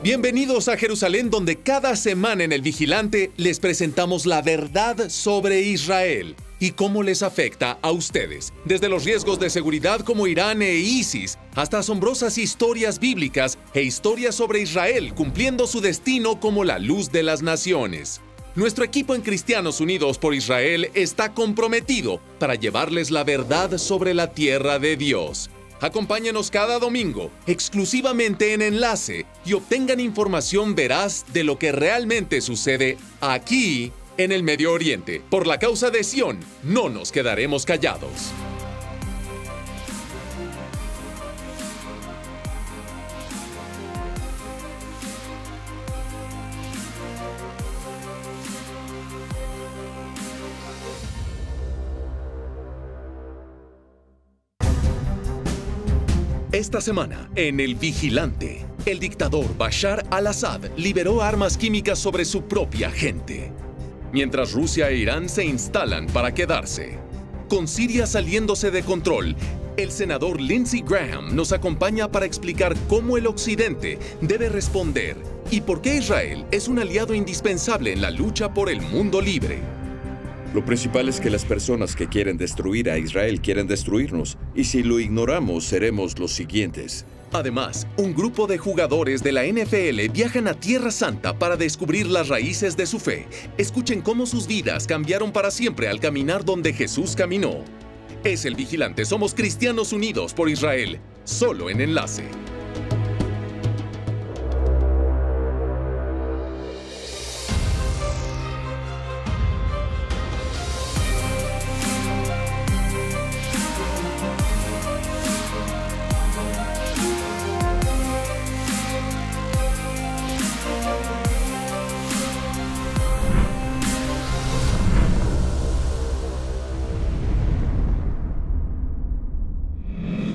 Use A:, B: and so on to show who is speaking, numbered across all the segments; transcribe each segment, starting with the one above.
A: Bienvenidos a Jerusalén, donde cada semana en El Vigilante les presentamos la verdad sobre Israel y cómo les afecta a ustedes. Desde los riesgos de seguridad como Irán e ISIS, hasta asombrosas historias bíblicas e historias sobre Israel cumpliendo su destino como la luz de las naciones. Nuestro equipo en Cristianos Unidos por Israel está comprometido para llevarles la verdad sobre la tierra de Dios. Acompáñenos cada domingo, exclusivamente en Enlace, y obtengan información veraz de lo que realmente sucede aquí en el Medio Oriente. Por la causa de Sión, no nos quedaremos callados. Esta semana, en El Vigilante, el dictador Bashar al-Assad liberó armas químicas sobre su propia gente, mientras Rusia e Irán se instalan para quedarse. Con Siria saliéndose de control, el senador Lindsey Graham nos acompaña para explicar cómo el Occidente debe responder y por qué Israel es un aliado indispensable en la lucha por el mundo libre.
B: Lo principal es que las personas que quieren destruir a Israel quieren destruirnos, y si lo ignoramos, seremos los siguientes.
A: Además, un grupo de jugadores de la NFL viajan a Tierra Santa para descubrir las raíces de su fe. Escuchen cómo sus vidas cambiaron para siempre al caminar donde Jesús caminó. Es El Vigilante, somos Cristianos Unidos por Israel, solo en Enlace.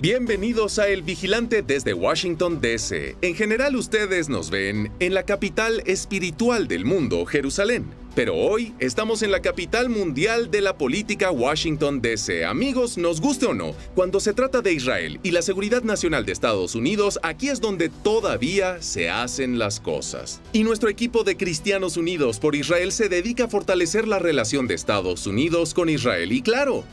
A: Bienvenidos a El Vigilante desde Washington, D.C. En general ustedes nos ven en la capital espiritual del mundo, Jerusalén. Pero hoy estamos en la capital mundial de la política, Washington, D.C. Amigos, nos guste o no, cuando se trata de Israel y la seguridad nacional de Estados Unidos, aquí es donde todavía se hacen las cosas. Y nuestro equipo de Cristianos Unidos por Israel se dedica a fortalecer la relación de Estados Unidos con Israel. Y claro,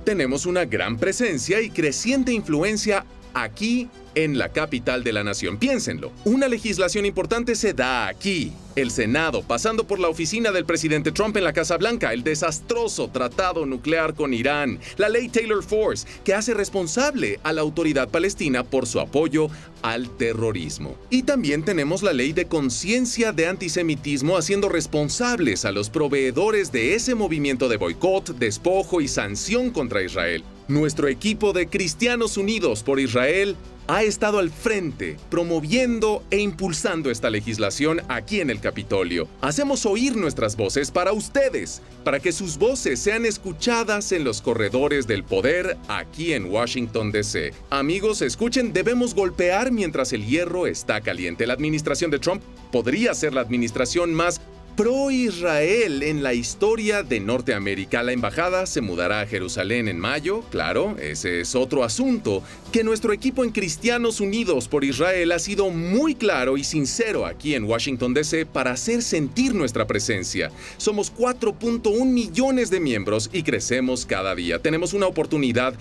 A: tenemos una gran presencia y creciente influencia aquí en la capital de la nación. Piénsenlo, una legislación importante se da aquí. El Senado, pasando por la oficina del presidente Trump en la Casa Blanca, el desastroso tratado nuclear con Irán, la ley Taylor Force, que hace responsable a la autoridad palestina por su apoyo al terrorismo. Y también tenemos la ley de conciencia de antisemitismo haciendo responsables a los proveedores de ese movimiento de boicot, despojo y sanción contra Israel. Nuestro equipo de Cristianos Unidos por Israel ha estado al frente, promoviendo e impulsando esta legislación aquí en el Capitolio. Hacemos oír nuestras voces para ustedes, para que sus voces sean escuchadas en los corredores del poder aquí en Washington, D.C. Amigos, escuchen, debemos golpear mientras el hierro está caliente. La administración de Trump podría ser la administración más pro-Israel en la historia de Norteamérica. La embajada se mudará a Jerusalén en mayo, claro, ese es otro asunto, que nuestro equipo en Cristianos Unidos por Israel ha sido muy claro y sincero aquí en Washington, D.C. para hacer sentir nuestra presencia. Somos 4.1 millones de miembros y crecemos cada día. Tenemos una oportunidad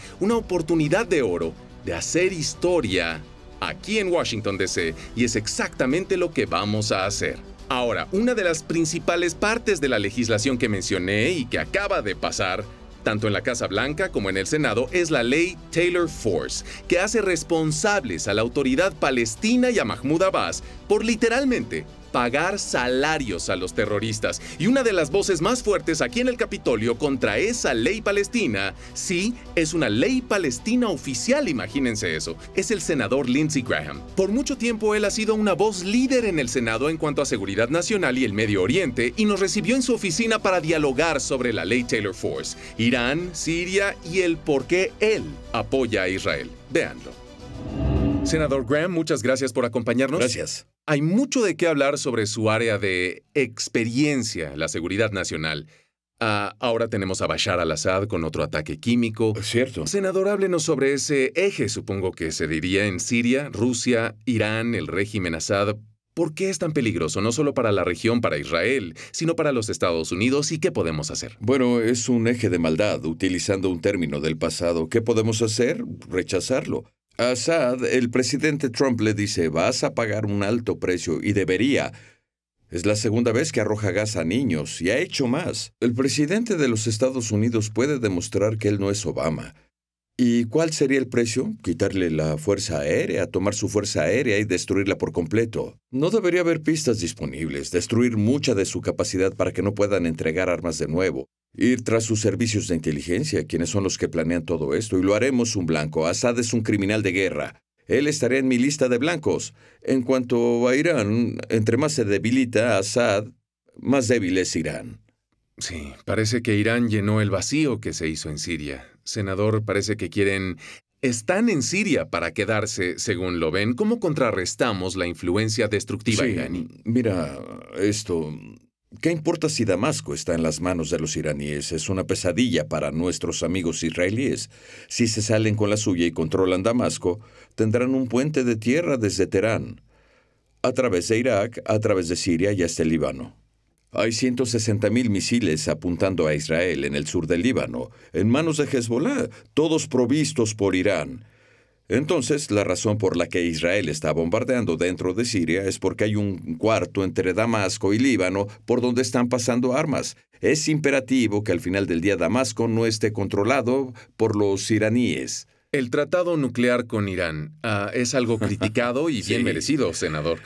A: de oro de hacer historia aquí en Washington, D.C. y es exactamente lo que vamos a hacer. Ahora, una de las principales partes de la legislación que mencioné y que acaba de pasar, tanto en la Casa Blanca como en el Senado, es la ley Taylor Force, que hace responsables a la autoridad palestina y a Mahmoud Abbas por literalmente pagar salarios a los terroristas. Y una de las voces más fuertes aquí en el Capitolio contra esa ley palestina, sí, es una ley palestina oficial, imagínense eso, es el senador Lindsey Graham. Por mucho tiempo él ha sido una voz líder en el Senado en cuanto a seguridad nacional y el Medio Oriente, y nos recibió en su oficina para dialogar sobre la ley Taylor Force, Irán, Siria y el por qué él apoya a Israel. Véanlo. Senador Graham, muchas gracias por acompañarnos.
B: Gracias.
A: Hay mucho de qué hablar sobre su área de experiencia, la seguridad nacional. Ahora tenemos a Bashar al-Assad con otro ataque químico.
B: Cierto.
A: Senador, háblenos sobre ese eje, supongo que se diría en Siria, Rusia, Irán, el régimen Assad. ¿Por qué es tan peligroso, no solo para la región, para Israel, sino para los Estados Unidos? ¿Y qué podemos hacer?
B: Bueno, es un eje de maldad, utilizando un término del pasado. ¿Qué podemos hacer? Rechazarlo. A Assad, el presidente Trump le dice, vas a pagar un alto precio y debería. Es la segunda vez que arroja gas a niños y ha hecho más. El presidente de los Estados Unidos puede demostrar que él no es Obama. ¿Y cuál sería el precio? Quitarle la fuerza aérea, tomar su fuerza aérea y destruirla por completo. No debería haber pistas disponibles, destruir mucha de su capacidad para que no puedan entregar armas de nuevo. Ir tras sus servicios de inteligencia, quienes son los que planean todo esto, y lo haremos un blanco. Assad es un criminal de guerra. Él estaría en mi lista de blancos. En cuanto a Irán, entre más se debilita Assad, más débil es Irán.
A: Sí, parece que Irán llenó el vacío que se hizo en Siria. Senador, parece que están en Siria para quedarse, según lo ven. ¿Cómo contrarrestamos la influencia destructiva iraní?
B: Mira, ¿qué importa si Damasco está en las manos de los iraníes? Es una pesadilla para nuestros amigos israelíes. Si se salen con la suya y controlan Damasco, tendrán un puente de tierra desde Teherán, a través de Irak, a través de Siria y hasta el Líbano. Hay 160,000 misiles apuntando a Israel en el sur del Líbano, en manos de Hezbollah, todos provistos por Irán. Entonces, la razón por la que Israel está bombardeando dentro de Siria es porque hay un cuarto entre Damasco y Líbano por donde están pasando armas. Es imperativo que al final del día Damasco no esté controlado por los iraníes.
A: El tratado nuclear con Irán es algo criticado y bien merecido, senador.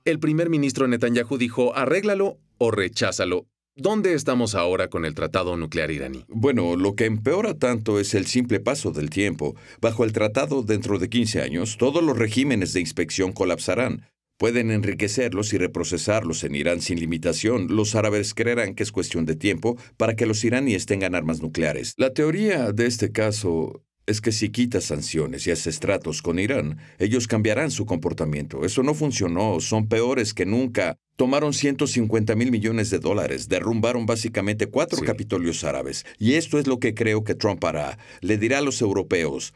A: El primer ministro Netanyahu dijo, arréglalo o recházalo. ¿Dónde estamos ahora con el tratado nuclear iraní?
B: Bueno, lo que empeora tanto es el simple paso del tiempo. Bajo el tratado, dentro de 15 años, todos los regímenes de inspección colapsarán. Pueden enriquecerlos y reprocesarlos en Irán sin limitación. Los árabes creerán que es cuestión de tiempo para que los iraníes tengan armas nucleares. La teoría de este caso es que si quitas sanciones y haces tratos con Irán, ellos cambiarán su comportamiento. Eso no funcionó, son peores que nunca. Tomaron $150,000 millones, derrumbaron básicamente 4 capitolios árabes. Y esto es lo que creo que Trump hará. Le dirá a los europeos,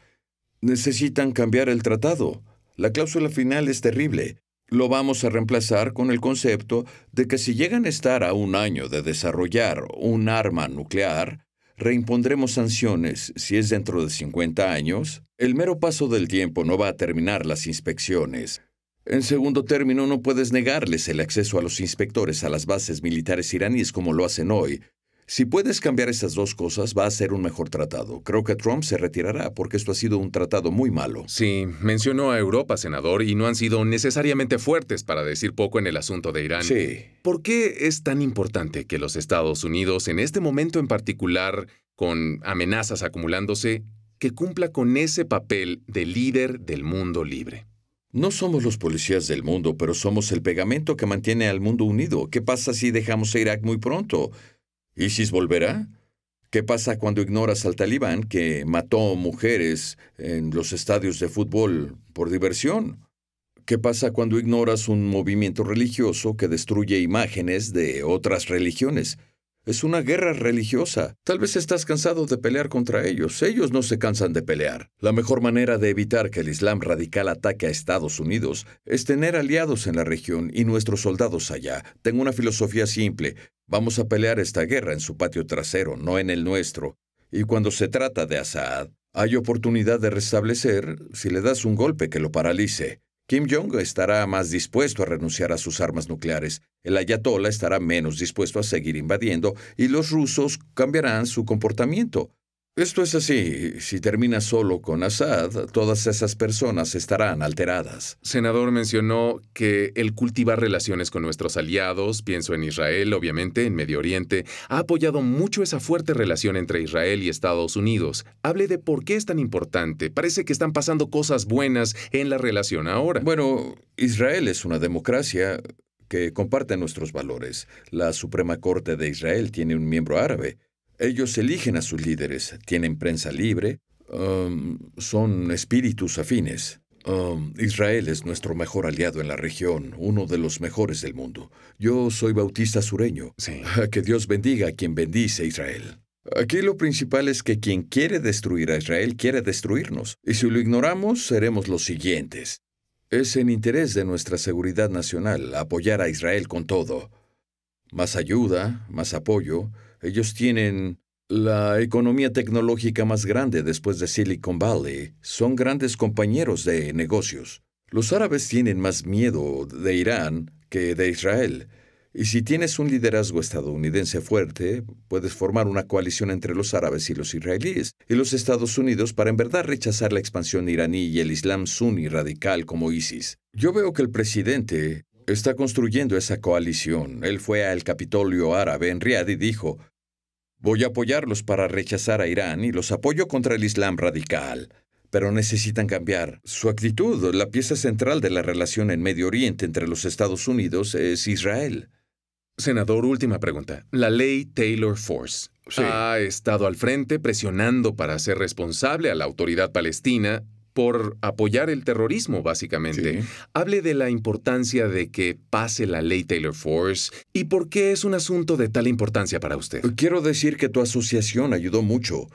B: necesitan cambiar el tratado. La cláusula final es terrible. Lo vamos a reemplazar con el concepto de que si llegan a estar a un año de desarrollar un arma nuclear, reimpondremos sanciones si es dentro de 50 años. El mero paso del tiempo no va a terminar las inspecciones. En segundo término, no puedes negarles el acceso a los inspectores a las bases militares iraníes como lo hacen hoy. Si puedes cambiar esas dos cosas, va a ser un mejor tratado. Creo que Trump se retirará porque esto ha sido un tratado muy malo.
A: Sí, mencionó a Europa, senador, y no han sido necesariamente fuertes, para decir poco, en el asunto de Irán.
B: Sí.
A: ¿Por qué es tan importante que los Estados Unidos, en este momento en particular, con amenazas acumulándose, que cumpla con ese papel de líder del mundo libre?
B: No somos los policías del mundo, pero somos el pegamento que mantiene al mundo unido. ¿Qué pasa si dejamos a Irak muy pronto? ¿ISIS volverá? ¿Qué pasa cuando ignoras al talibán que mató mujeres en los estadios de fútbol por diversión? ¿Qué pasa cuando ignoras un movimiento religioso que destruye imágenes de otras religiones? Es una guerra religiosa. Tal vez estás cansado de pelear contra ellos. Ellos no se cansan de pelear. La mejor manera de evitar que el Islam radical ataque a Estados Unidos es tener aliados en la región y nuestros soldados allá. Tengo una filosofía simple. Vamos a pelear esta guerra en su patio trasero, no en el nuestro. Y cuando se trata de Assad, hay oportunidad de restablecer si le das un golpe que lo paralice. Kim Jong estará más dispuesto a renunciar a sus armas nucleares, el ayatolá estará menos dispuesto a seguir invadiendo y los rusos cambiarán su comportamiento. Esto es así. Si termina solo con Assad, todas esas personas estarán alteradas.
A: Senador, mencionó que el cultivar relaciones con nuestros aliados, pienso en Israel, obviamente, en Medio Oriente, ha apoyado mucho esa fuerte relación entre Israel y Estados Unidos. Hable de por qué es tan importante. Parece que están pasando cosas buenas en la relación ahora.
B: Bueno, Israel es una democracia que comparte nuestros valores. La Suprema Corte de Israel tiene un miembro árabe. Ellos eligen a sus líderes, tienen prensa libre, son espíritus afines. Israel es nuestro mejor aliado en la región, uno de los mejores del mundo. Yo soy bautista sureño.
A: Sí.
B: Que Dios bendiga a quien bendice a Israel. Aquí lo principal es que quien quiere destruir a Israel quiere destruirnos. Y si lo ignoramos, seremos los siguientes. Es en interés de nuestra seguridad nacional apoyar a Israel con todo. Más ayuda, más apoyo. Ellos tienen la economía tecnológica más grande después de Silicon Valley. Son grandes compañeros de negocios. Los árabes tienen más miedo de Irán que de Israel. Y si tienes un liderazgo estadounidense fuerte, puedes formar una coalición entre los árabes y los israelíes y los Estados Unidos para en verdad rechazar la expansión iraní y el Islam suní radical como ISIS. Yo veo que el presidente está construyendo esa coalición. Él fue al Capitolio árabe en Riad y dijo: voy a apoyarlos para rechazar a Irán y los apoyo contra el Islam radical. Pero necesitan cambiar su actitud. La pieza central de la relación en Medio Oriente entre los Estados Unidos es Israel.
A: Senador, última pregunta. La ley Taylor Force ha estado al frente presionando para hacer responsable a la autoridad palestina por apoyar el terrorismo, básicamente.
B: Sí.
A: Hable de la importancia de que pase la ley Taylor Force y por qué es un asunto de tal importancia para usted.
B: Quiero decir que tu asociación ayudó mucho.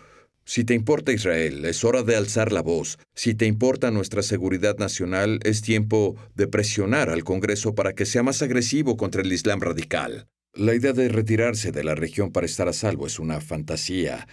B: Si te importa Israel, es hora de alzar la voz. Si te importa nuestra seguridad nacional, es tiempo de presionar al Congreso para que sea más agresivo contra el Islam radical. La idea de retirarse de la región para estar a salvo es una fantasía.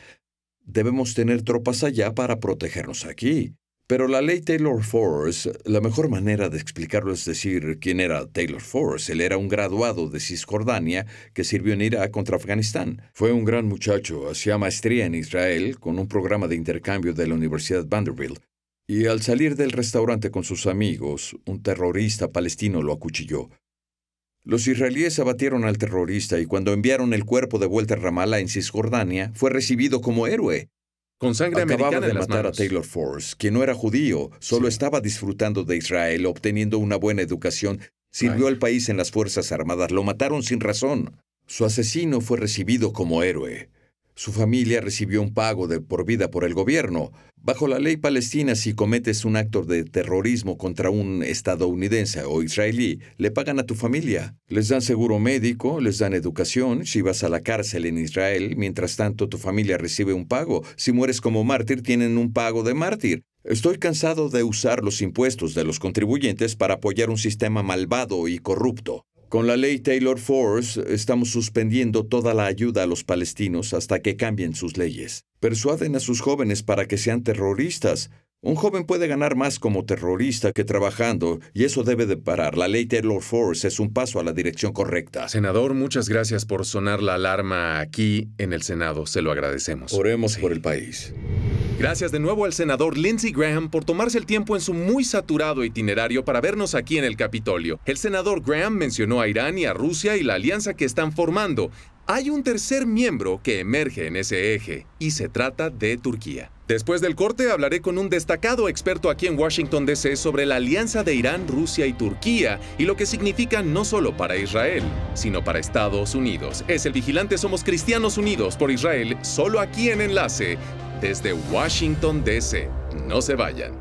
B: Debemos tener tropas allá para protegernos aquí. Pero la ley Taylor Force, la mejor manera de explicarlo es decir quién era Taylor Force. Él era un graduado de Cisjordania que sirvió en Irak contra Afganistán. Fue un gran muchacho, hacía maestría en Israel con un programa de intercambio de la Universidad Vanderbilt. Y al salir del restaurante con sus amigos, un terrorista palestino lo acuchilló. Los israelíes abatieron al terrorista y cuando enviaron el cuerpo de vuelta a Ramallah en Cisjordania, fue recibido como héroe.
A: Con sangre
B: Acababa
A: americana
B: de
A: en las
B: matar a
A: manos.
B: Taylor Force, quien no era judío, solo
A: Sí.
B: estaba disfrutando de Israel, obteniendo una buena educación, sirvió al país en las Fuerzas Armadas, lo mataron sin razón. Su asesino fue recibido como héroe. Su familia recibió un pago de por vida por el gobierno. Bajo la ley palestina, si cometes un acto de terrorismo contra un estadounidense o israelí, le pagan a tu familia. Les dan seguro médico, les dan educación. Si vas a la cárcel en Israel, mientras tanto tu familia recibe un pago. Si mueres como mártir, tienen un pago de mártir. Estoy cansado de usar los impuestos de los contribuyentes para apoyar un sistema malvado y corrupto. Con la ley Taylor Force estamos suspendiendo toda la ayuda a los palestinos hasta que cambien sus leyes. Persuaden a sus jóvenes para que sean terroristas. Un joven puede ganar más como terrorista que trabajando, y eso debe de parar. La ley Taylor Force es un paso a la dirección correcta.
A: Senador, muchas gracias por sonar la alarma aquí en el Senado. Se lo agradecemos.
B: Oremos
A: Sí.
B: por el país.
A: Gracias de nuevo al senador Lindsey Graham por tomarse el tiempo en su muy saturado itinerario para vernos aquí en el Capitolio. El senador Graham mencionó a Irán y a Rusia y la alianza que están formando. Hay un tercer miembro que emerge en ese eje, y se trata de Turquía. Después del corte hablaré con un destacado experto aquí en Washington, D.C. sobre la alianza de Irán, Rusia y Turquía y lo que significa no solo para Israel, sino para Estados Unidos. Es El Vigilante, somos Cristianos Unidos por Israel, solo aquí en Enlace, desde Washington, D.C. No se vayan.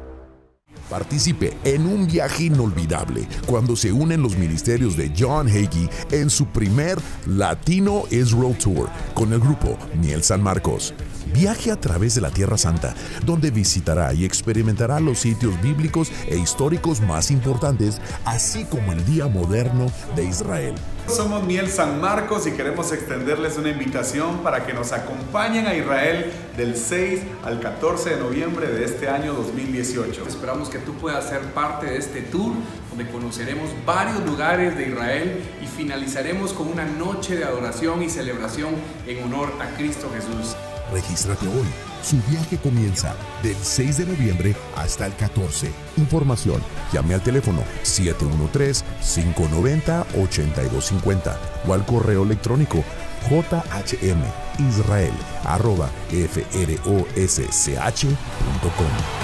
C: Participe en un viaje inolvidable cuando se unen los ministerios de John Hagee en su primer Latino Israel Tour con el grupo Miel San Marcos. Viaje a través de la Tierra Santa, donde visitará y experimentará los sitios bíblicos e históricos más importantes, así como el día moderno de Israel.
D: Somos Miel San Marcos y queremos extenderles una invitación para que nos acompañen a Israel del 6 al 14 de noviembre de este año 2018.
E: Esperamos que tú puedas ser parte de este tour donde conoceremos varios lugares de Israel y finalizaremos con una noche de adoración y celebración en honor a Cristo Jesús.
C: Regístrate hoy. Su viaje comienza del 6 de noviembre hasta el 14. Información, llame al teléfono 713-590-8250 o al correo electrónico jhmisrael@frossch.com.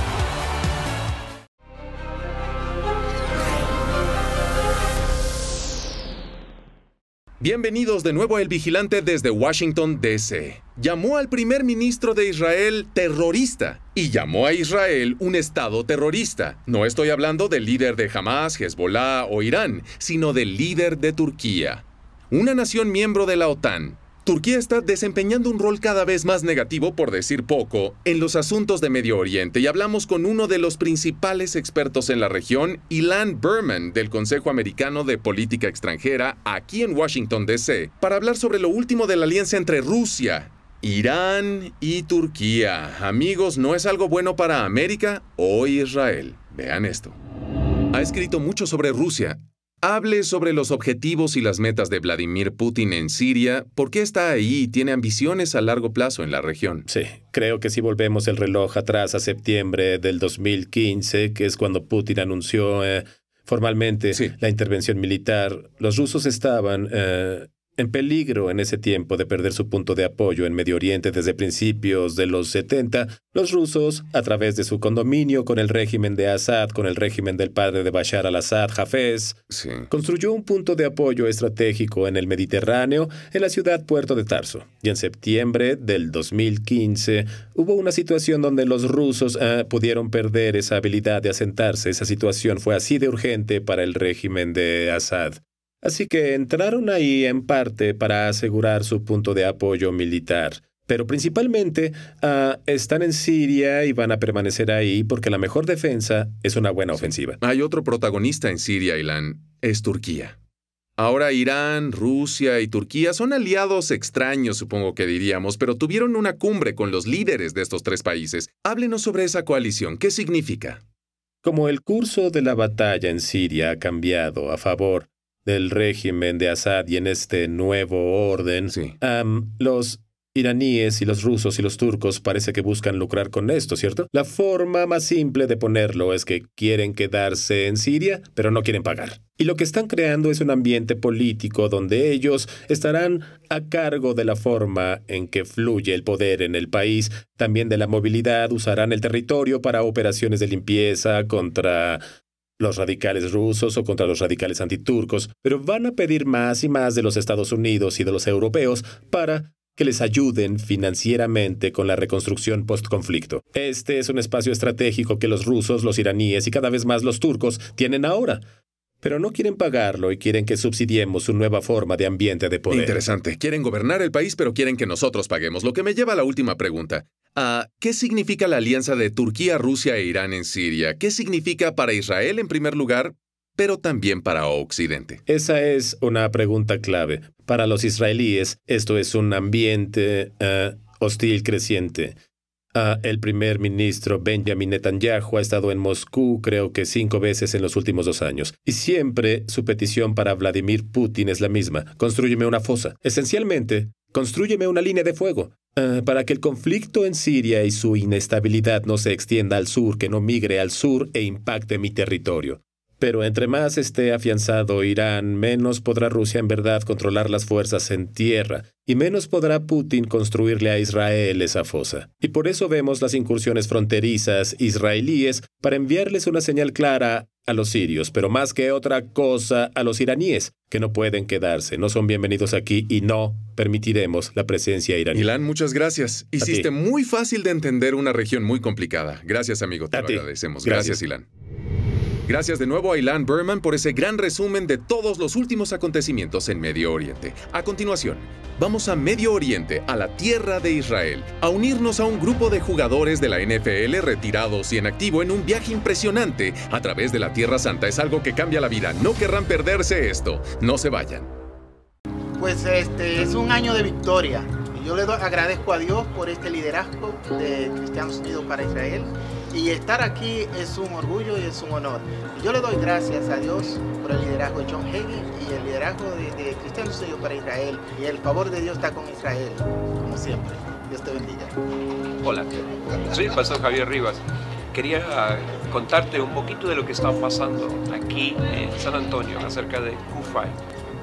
A: Bienvenidos de nuevo a El Vigilante desde Washington, D.C. Llamó al primer ministro de Israel terrorista y llamó a Israel un estado terrorista. No estoy hablando del líder de Hamas, Hezbollah o Irán, sino del líder de Turquía, una nación miembro de la OTAN. Turquía está desempeñando un rol cada vez más negativo, por decir poco, en los asuntos de Medio Oriente y hablamos con uno de los principales expertos en la región, Ilan Berman, del Consejo Americano de Política Extranjera, aquí en Washington, D.C., para hablar sobre lo último de la alianza entre Rusia, Irán y Turquía. Amigos, ¿no es algo bueno para América o Israel? Vean esto. Ha escrito mucho sobre Rusia. Hable sobre los objetivos y las metas de Vladimir Putin en Siria. ¿Por qué está ahí y tiene ambiciones a largo plazo en la región?
F: Sí, creo que si volvemos el reloj atrás a septiembre del 2015, que es cuando Putin anunció formalmente la intervención militar, los rusos estaban en peligro en ese tiempo de perder su punto de apoyo en Medio Oriente desde principios de los 70. Los rusos, a través de su condominio con el régimen de Assad, con el régimen del padre de Bashar al-Assad, Hafez, construyó un punto de apoyo estratégico en el Mediterráneo, en la ciudad puerto de Tarso. Y en septiembre del 2015 hubo una situación donde los rusos pudieron perder esa habilidad de asentarse. Esa situación fue así de urgente para el régimen de Assad. Así que entraron ahí en parte para asegurar su punto de apoyo militar. Pero principalmente están en Siria y van a permanecer ahí porque la mejor defensa es una buena ofensiva.
A: Hay otro protagonista en Siria, Ilan. Es Turquía. Ahora Irán, Rusia y Turquía son aliados extraños, supongo que diríamos, pero tuvieron una cumbre con los líderes de estos tres países. Háblenos sobre esa coalición. ¿Qué significa?
F: Como el curso de la batalla en Siria ha cambiado a favor del régimen de Assad y en este nuevo orden, los iraníes y los rusos y los turcos parece que buscan lucrar con esto, ¿cierto? La forma más simple de ponerlo es que quieren quedarse en Siria, pero no quieren pagar. Y lo que están creando es un ambiente político donde ellos estarán a cargo de la forma en que fluye el poder en el país, también de la movilidad, usarán el territorio para operaciones de limpieza contra los radicales rusos o contra los radicales antiturcos, pero van a pedir más y más de los Estados Unidos y de los europeos para que les ayuden financieramente con la reconstrucción post-conflicto. Este es un espacio estratégico que los rusos, los iraníes y cada vez más los turcos tienen ahora. Pero no quieren pagarlo y quieren que subsidiemos su nueva forma de ambiente de poder.
A: Interesante. Quieren gobernar el país, pero quieren que nosotros paguemos. Lo que me lleva a la última pregunta. ¿Qué significa la alianza de Turquía, Rusia e Irán en Siria? ¿Qué significa para Israel en primer lugar, pero también para Occidente?
F: Esa es una pregunta clave. Para los israelíes, esto es un ambiente hostil creciente. El primer ministro Benjamin Netanyahu ha estado en Moscú creo que 5 veces en los últimos 2 años. Y siempre su petición para Vladimir Putin es la misma. Constrúyeme una fosa. Esencialmente, constrúyeme una línea de fuego. Para que el conflicto en Siria y su inestabilidad no se extienda al sur, que no migre al sur e impacte mi territorio. Pero entre más esté afianzado Irán, menos podrá Rusia en verdad controlar las fuerzas en tierra, y menos podrá Putin construirle a Israel esa fosa. Y por eso vemos las incursiones fronterizas israelíes para enviarles una señal clara a los sirios, pero más que otra cosa a los iraníes, que no pueden quedarse, no son bienvenidos aquí y no permitiremos la presencia iraní.
A: Ilan, muchas gracias. Hiciste muy fácil de entender una región muy complicada. Gracias, amigo, te lo agradecemos. Gracias, Ilan. Gracias de nuevo a Ilan Berman por ese gran resumen de todos los últimos acontecimientos en Medio Oriente. A continuación, vamos a Medio Oriente, a la tierra de Israel, a unirnos a un grupo de jugadores de la NFL retirados y en activo en un viaje impresionante a través de la Tierra Santa. Es algo que cambia la vida. No querrán perderse esto. No se vayan.
G: Pues es un año de victoria. Yo le agradezco a Dios por este liderazgo de Cristianos Unidos para Israel. Y estar aquí es un orgullo y es un honor. Yo le doy gracias a Dios por el liderazgo de John Hagee y el liderazgo de Cristianos Unidos para Israel. Y el favor de Dios está con Israel, como siempre. Dios te bendiga.
H: Hola, soy el pastor Javier Rivas. Quería contarte un poquito de lo que está pasando aquí en San Antonio acerca de CUFAI.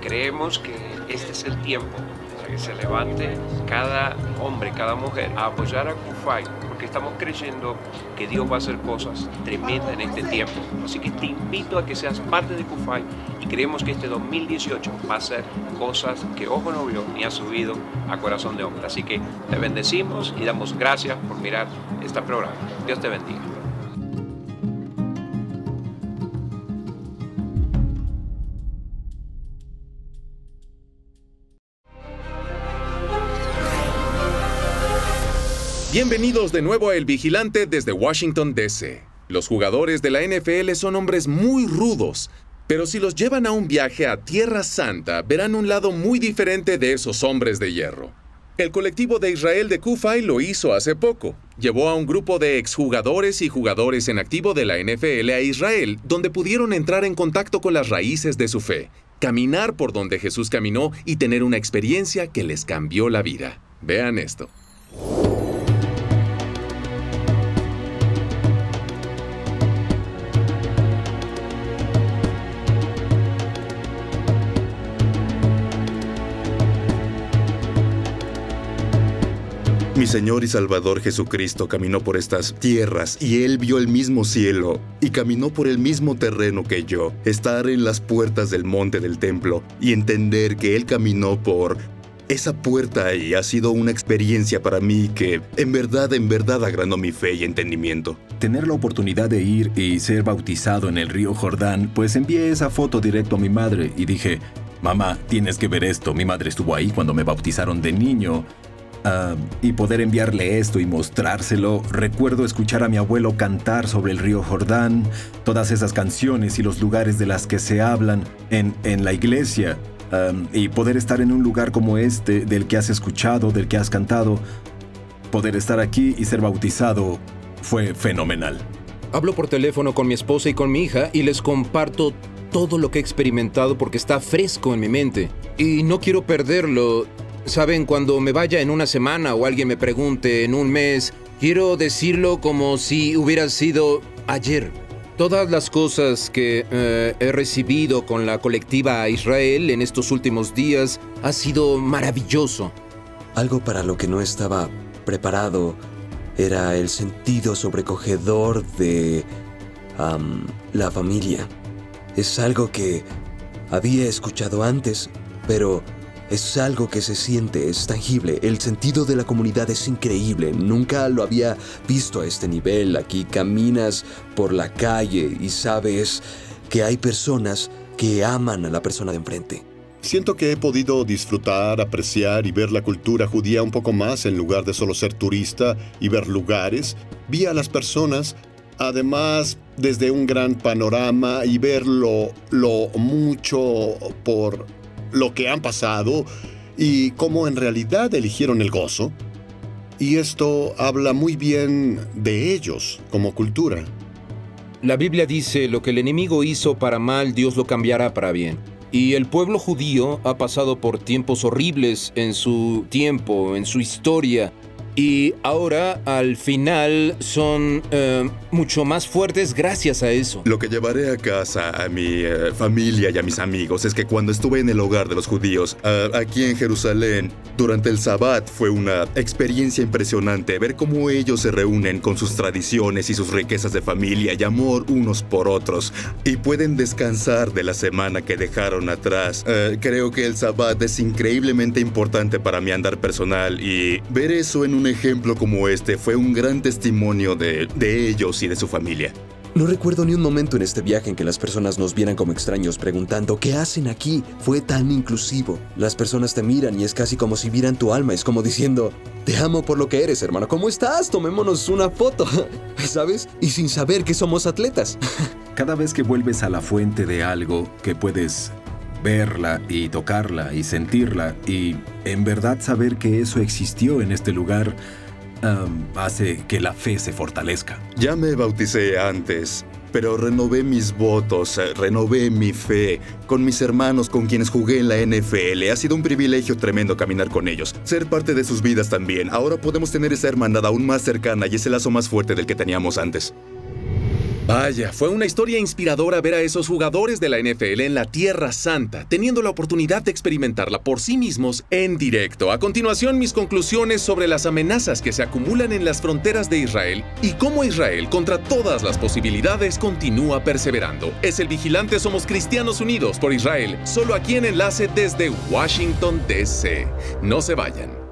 H: Creemos que este es el tiempo para que se levante cada hombre, cada mujer a apoyar a CUFAI, porque estamos creyendo que Dios va a hacer cosas tremendas en este tiempo. Así que te invito a que seas parte de CUFAI y creemos que este 2018 va a ser cosas que ojo no vio ni ha subido a corazón de hombre. Así que te bendecimos y damos gracias por mirar este programa. Dios te bendiga.
A: Bienvenidos de nuevo a El Vigilante desde Washington, D.C. Los jugadores de la NFL son hombres muy rudos, pero si los llevan a un viaje a Tierra Santa, verán un lado muy diferente de esos hombres de hierro. El colectivo de Israel de Kufay lo hizo hace poco. Llevó a un grupo de exjugadores y jugadores en activo de la NFL a Israel, donde pudieron entrar en contacto con las raíces de su fe, caminar por donde Jesús caminó y tener una experiencia que les cambió la vida. Vean esto.
I: Mi Señor y Salvador Jesucristo caminó por estas tierras y Él vio el mismo cielo y caminó por el mismo terreno que yo. Estar en las puertas del monte del templo y entender que Él caminó por esa puerta y ha sido una experiencia para mí que en verdad agrandó mi fe y entendimiento.
J: Tener la oportunidad de ir y ser bautizado en el río Jordán, pues envié esa foto directo a mi madre y dije, mamá, tienes que ver esto. Mi madre estuvo ahí cuando me bautizaron de niño. Y poder enviarle esto y mostrárselo. Recuerdo escuchar a mi abuelo cantar sobre el río Jordán, todas esas canciones y los lugares de las que se hablan en la iglesia, y poder estar en un lugar como este, del que has escuchado, del que has cantado, poder estar aquí y ser bautizado fue fenomenal.
K: Hablo por teléfono con mi esposa y con mi hija y les comparto todo lo que he experimentado porque está fresco en mi mente y no quiero perderlo. Saben, cuando me vaya en una semana o alguien me pregunte en un mes, quiero decirlo como si hubiera sido ayer. Todas las cosas que he recibido con la colectiva Israel en estos últimos días ha sido maravilloso.
L: Algo para lo que no estaba preparado era el sentido sobrecogedor de la familia. Es algo que había escuchado antes, pero es algo que se siente, es tangible. El sentido de la comunidad es increíble. Nunca lo había visto a este nivel. Aquí caminas por la calle y sabes que hay personas que aman a la persona de enfrente.
M: Siento que he podido disfrutar, apreciar y ver la cultura judía un poco más en lugar de solo ser turista y ver lugares. Vi a las personas, además, desde un gran panorama y verlo mucho por lo que han pasado y cómo en realidad eligieron el gozo. Y esto habla muy bien de ellos como cultura.
K: La Biblia dice, lo que el enemigo hizo para mal, Dios lo cambiará para bien. Y el pueblo judío ha pasado por tiempos horribles en su tiempo, en su historia. Y ahora, al final, son mucho más fuertes gracias a eso.
I: Lo que llevaré a casa a mi familia y a mis amigos es que cuando estuve en el hogar de los judíos, aquí en Jerusalén, durante el Sabbat, fue una experiencia impresionante ver cómo ellos se reúnen con sus tradiciones y sus riquezas de familia y amor unos por otros, y pueden descansar de la semana que dejaron atrás. Creo que el Sabbat es increíblemente importante para mi andar personal, y ver eso en un ejemplo como este fue un gran testimonio de ellos y de su familia.
L: No recuerdo ni un momento en este viaje en que las personas nos vieran como extraños preguntando ¿qué hacen aquí? Fue tan inclusivo. Las personas te miran y es casi como si vieran tu alma. Es como diciendo, te amo por lo que eres, hermano. ¿Cómo estás? Tomémonos una foto. ¿Sabes? Y sin saber que somos atletas.
J: Cada vez que vuelves a la fuente de algo que puedes verla y tocarla y sentirla y en verdad saber que eso existió en este lugar, hace que la fe se fortalezca.
I: Ya me bauticé antes, pero renové mis votos, renové mi fe con mis hermanos con quienes jugué en la NFL. Ha sido un privilegio tremendo caminar con ellos, ser parte de sus vidas también. Ahora podemos tener esa hermandad aún más cercana y ese lazo más fuerte del que teníamos antes.
A: Vaya, fue una historia inspiradora ver a esos jugadores de la NFL en la Tierra Santa, teniendo la oportunidad de experimentarla por sí mismos en directo. A continuación, mis conclusiones sobre las amenazas que se acumulan en las fronteras de Israel y cómo Israel, contra todas las posibilidades, continúa perseverando. Es El Vigilante, somos Cristianos Unidos por Israel, solo aquí en Enlace desde Washington, D.C. No se vayan.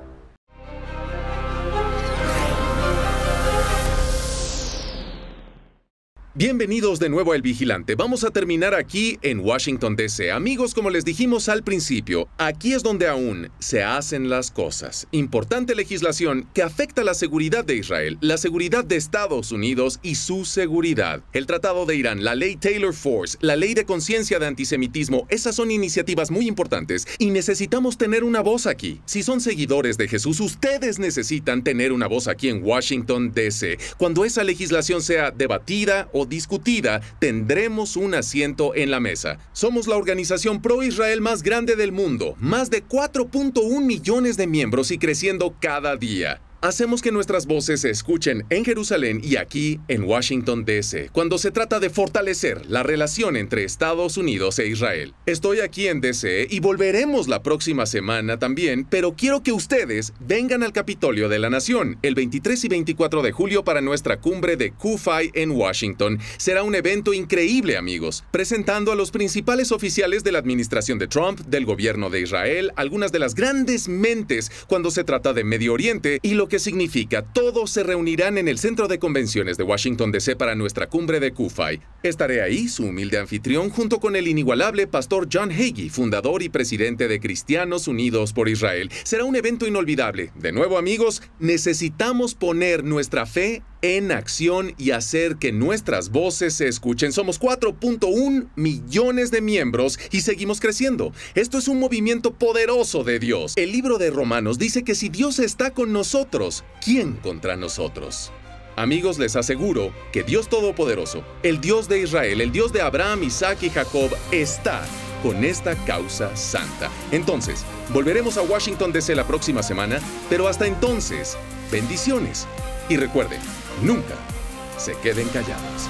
A: Bienvenidos de nuevo a El Vigilante. Vamos a terminar aquí en Washington, D.C. Amigos, como les dijimos al principio, aquí es donde aún se hacen las cosas. Importante legislación que afecta la seguridad de Israel, la seguridad de Estados Unidos y su seguridad. El Tratado de Irán, la ley Taylor Force, la ley de conciencia de antisemitismo, esas son iniciativas muy importantes y necesitamos tener una voz aquí. Si son seguidores de Jesús, ustedes necesitan tener una voz aquí en Washington, D.C. Cuando esa legislación sea debatida o discutida, tendremos un asiento en la mesa. Somos la organización pro-Israel más grande del mundo, más de 4.1 millones de miembros y creciendo cada día. Hacemos que nuestras voces se escuchen en Jerusalén y aquí en Washington, D.C., cuando se trata de fortalecer la relación entre Estados Unidos e Israel. Estoy aquí en D.C. y volveremos la próxima semana también, pero quiero que ustedes vengan al Capitolio de la Nación el 23 y 24 de julio para nuestra cumbre de Q-Fi en Washington. Será un evento increíble, amigos, presentando a los principales oficiales de la administración de Trump, del gobierno de Israel, algunas de las grandes mentes cuando se trata de Medio Oriente y lo que significa, todos se reunirán en el Centro de Convenciones de Washington, D.C. para nuestra cumbre de Q-Fi. Estaré ahí, su humilde anfitrión, junto con el inigualable pastor John Hagee, fundador y presidente de Cristianos Unidos por Israel. Será un evento inolvidable. De nuevo, amigos, necesitamos poner nuestra fe en acción y hacer que nuestras voces se escuchen. Somos 4.1 millones de miembros y seguimos creciendo. Esto es un movimiento poderoso de Dios. El libro de Romanos dice que si Dios está con nosotros, ¿quién contra nosotros? Amigos, les aseguro que Dios Todopoderoso, el Dios de Israel, el Dios de Abraham, Isaac y Jacob, está con esta causa santa. Entonces, volveremos a Washington, D.C. la próxima semana, pero hasta entonces, bendiciones. Y recuerden, nunca se queden callados.